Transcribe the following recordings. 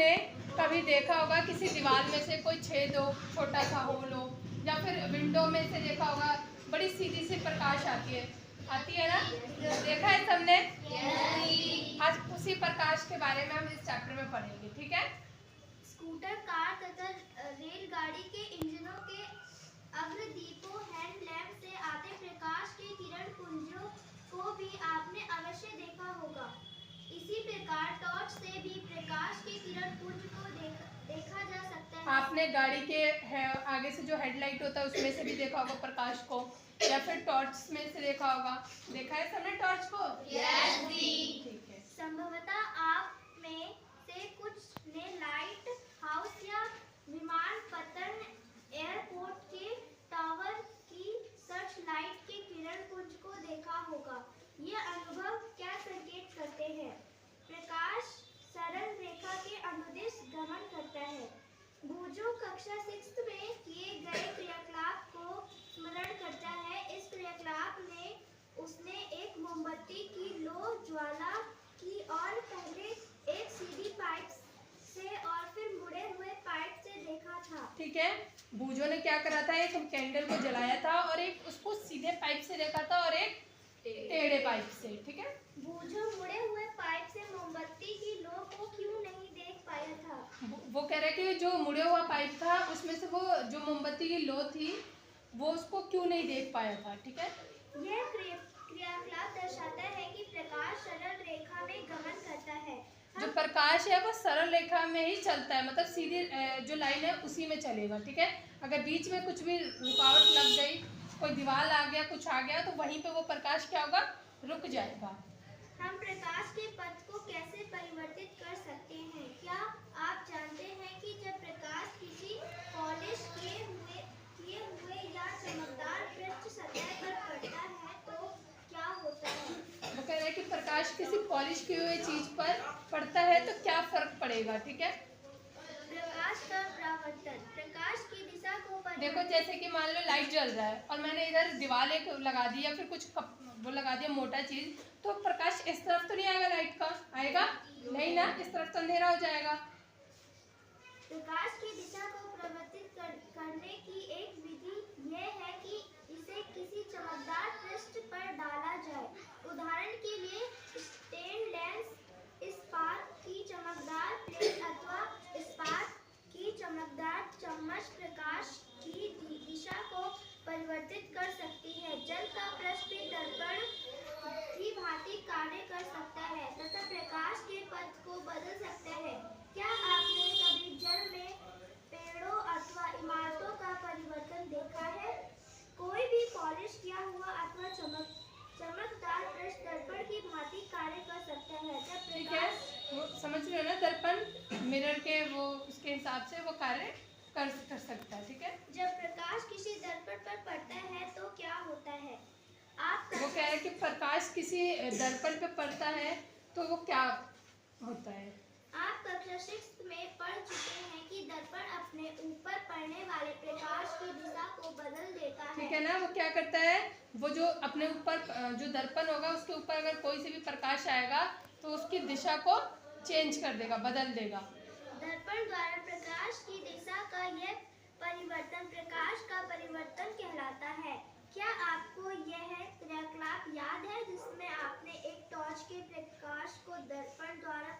आपने कभी देखा होगा किसी दीवार में से कोई छेद हो, छोटा सा होल हो, या फिर विंडो में से देखा होगा बड़ी सीधी सी प्रकाश आती है ना? देखा है सबने? आज उसी प्रकाश के बारे में हम इस चैप्टर में पढ़ेंगे, ठीक है? स्कूटर, कार तथा रेलगाड़ी के इंजनों के अग्रदीपों, हेडलैम्प से आते प्रकाश के किरण पुंजों को भी आपने अवश्य देखा होगा। इसी प्रकार टॉर्च से भी प्रकाश के किरण पुंज को देखा जा सकता है। आपने गाड़ी के आगे से जो हेडलाइट होता है उसमें से भी देखा होगा प्रकाश को, या फिर टॉर्च में से देखा होगा। देखा है सबने टॉर्च को? यस जी। ठीक है। संभवतः आप में से कुछ ने लाइट हाउस या विमानपत्तन एयरपोर्ट के टावर की सर्च लाइट के किरण पुंज को देखा होगा। ये अनुभव क्या संकेत करते हैं? प्रकाश सरल रेखा के अनुदिश गमन करता है। बूझो कक्षा 6 में किए गए क्रियाकलाप को स्मरण करता है। इस क्रियाकलाप में उसने एक मोमबत्ती की लो ज्वाला की और पहले एक सीधी पाइप से और फिर मुड़े हुए पाइप से देखा था। ठीक है। बूझो ने क्या करा था? एक कैंडल को जलाया था और एक उसको सीधे पाइप से देखा था और एक टेढ़े पाइप से। ठीक है। बूझो मुड़े हुए पाइप से मोमबत्ती की लो को क्यों नहीं देख पाया था? वो कह रहे कि जो मुड़े हुआ पाइप था उसमें से वो जो मोमबत्ती की लो थी वो उसको क्यों नहीं देख पाया था। ठीक है। यह क्रियाकलाप दर्शाता है कि प्रकाश सरल रेखा में गमन करता है। जो प्रकाश है वो सरल रेखा में ही चलता है, मतलब सीधी जो लाइन है उसी में चलेगा। ठीक है। अगर बीच में कुछ भी रुकावट लग गई, कोई दीवार आ गया, कुछ आ गया, तो वहीं पे वो प्रकाश क्या होगा? रुक जाएगा। हम प्रकाश के पथ को कैसे परिवर्तित कर सकते हैं? क्या आप जानते हैं कि जब प्रकाश किसी पॉलिश किए हुए या चमकदार पृष्ठ सतह पर पड़ता है तो क्या होता है? वो कह रहे हैं कि प्रकाश किसी पॉलिश किए हुए चीज पर पड़ता है तो क्या फर्क पड़ेगा। ठीक है। प्रकाश का परावर्तन, प्रकाश की दिशा को देखो, जैसे कि मान लो लाइट जल रहा है और मैंने इधर दीवार एक लगा दी या फिर कुछ वो लगा दिया मोटा चीज, तो प्रकाश इस तरफ तो नहीं आएगा, लाइट का आएगा नहीं ना, इस तरफ तो अंधेरा हो जाएगा। प्रकाश की दिशा को परिवर्तित करने की एक विधि यह है कि इसे किसी चमकदार पृष्ठ पर डाला जाए। उदाहरण के लिए स्टेनलेस इस्पात की चमकदार प्लेट अथवा इस्पात की चमकदार चम्मच प्रकाश की दिशा को परिवर्तित कर सकती है। जल का पृष्ठ भी दर्पण की भांति कार्य कर सकता है तथा प्रकाश के पथ को बदल सकता है। क्या आपने कभी जल में पेड़ों अथवा इमारतों का परिवर्तन देखा है? कोई भी पॉलिश किया हुआ अथवा चमकदार पृष्ठ दर्पण की भांति कार्य कर सकता है। जब ठीक है, वो समझ रहे हो ना, दर्पण मिरर के वो उसके हिसाब से वो कार्य कर सकता है। ठीक है। जब प्रकाश किसी दर्पण पर पड़ता है तो क्या होता है? वो कह रहे हैं कि प्रकाश किसी दर्पण पे पड़ता है तो वो क्या होता है? आप कक्षा 6 में पढ़ चुके हैं कि दर्पण अपने ऊपर पड़ने वाले प्रकाश की दिशा को बदल देता है। ठीक है ना। वो क्या करता है? वो जो अपने ऊपर जो दर्पण होगा उसके ऊपर अगर कोई से भी प्रकाश आएगा तो उसकी दिशा को चेंज कर देगा, बदल देगा। दर्पण द्वारा प्रकाश की दिशा का यह परिवर्तन प्रकाश का परिवर्तन कहलाता है। क्या आपको यह क्रियाकलाप याद है जिसमें आपने एक टॉर्च के प्रकाश को दर्पण द्वारा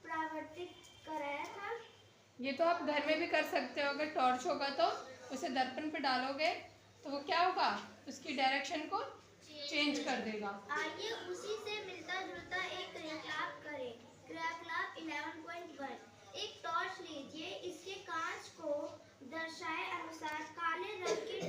परावर्तित कराया था? ये तो आप घर में भी कर सकते हो। अगर टॉर्च होगा तो उसे दर्पण पे डालोगे तो वो क्या होगा? उसकी डायरेक्शन को चेंज कर देगा। आइए उसी से मिलता जुलता एक क्रियाकलाप करें। क्रियाकलाप 11.1। एक टॉर्च लीजिए, इसके कांच को दर्शाए अनुसार काले रंग की